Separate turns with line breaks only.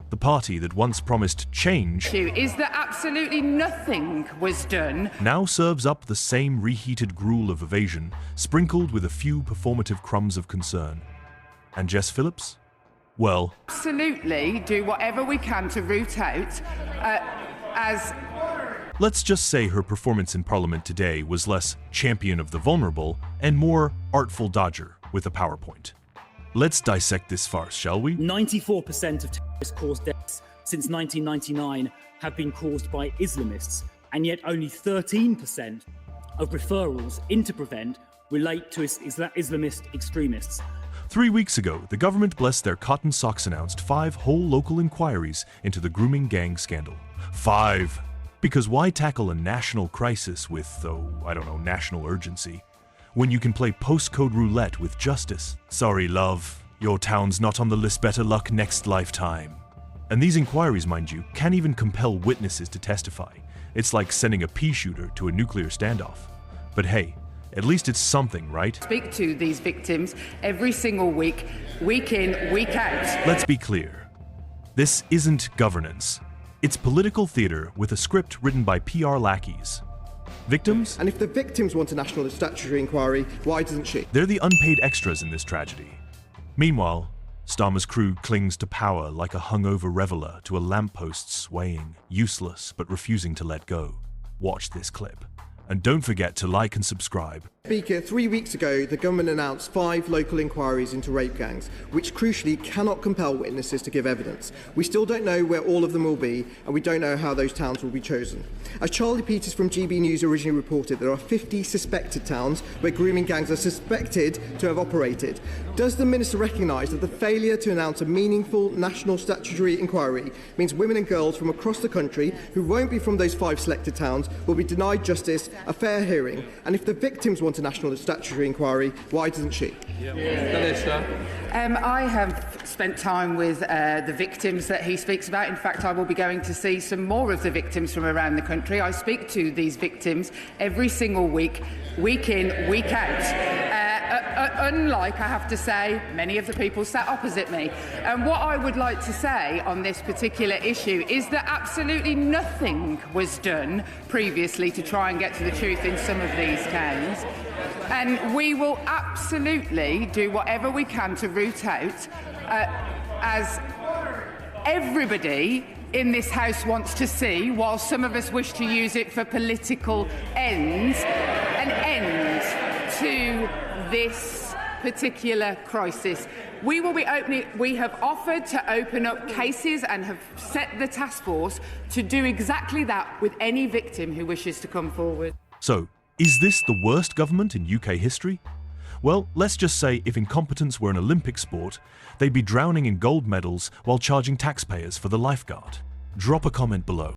The party that once promised change
is that absolutely nothing was done.
now serves up the same reheated gruel of evasion, sprinkled with a few performative crumbs of concern. And Jess Phillips? Well,
Absolutely do whatever we can to root out as...
let's just say her performance in Parliament today was less champion of the vulnerable and more artful dodger with a PowerPoint. Let's dissect this farce, shall we?
94% of terrorist-caused deaths since 1999 have been caused by Islamists, and yet only 13% of referrals into Prevent relate to Islamist extremists.
3 weeks ago, the government, bless their cotton socks, announced 5 whole local inquiries into the grooming gang scandal. 5! Because why tackle a national crisis with, national urgency, when you can play postcode roulette with justice? Sorry, love, your town's not on the list, better luck next lifetime. And these inquiries, mind you, can't even compel witnesses to testify. It's like sending a pea shooter to a nuclear standoff. But hey, at least it's something, right?
Speak to these victims every single week, week in, week out.
Let's be clear. This isn't governance. It's political theater with a script written by PR lackeys. Victims?
And if the victims want a national statutory inquiry, why doesn't she?
They're the unpaid extras in this tragedy. Meanwhile, Starmer's crew clings to power like a hungover reveler to a lamppost swaying, useless but refusing to let go. Watch this clip. And don't forget to like and subscribe.
Speaker, 3 weeks ago, the government announced 5 local inquiries into rape gangs, which crucially cannot compel witnesses to give evidence. We still don't know where all of them will be, and we don't know how those towns will be chosen. As Charlie Peters from GB News originally reported, there are 50 suspected towns where grooming gangs are suspected to have operated. Does the Minister recognise that the failure to announce a meaningful national statutory inquiry means women and girls from across the country who won't be from those 5 selected towns will be denied justice, a fair hearing? And if the victims want a national statutory inquiry, why doesn't she?
I have spent time with the victims that he speaks about. In fact, I will be going to see some more of the victims from around the country. I speak to these victims every single week, week in, week out. Unlike, I have to say, many of the people sat opposite me. And what I would like to say on this particular issue is that absolutely nothing was done previously to try and get to the truth in some of these towns. And we will absolutely do whatever we can to root out, as everybody in this House wants to see, while some of us wish to use it for political ends, an end to this particular crisis. We will be opening, we have offered to open up cases and have set the task force to do exactly that with any victim who wishes to come forward.
So, is this the worst government in UK history? Well, let's just say if incompetence were an Olympic sport, they'd be drowning in gold medals while charging taxpayers for the lifeguard. Drop a comment below.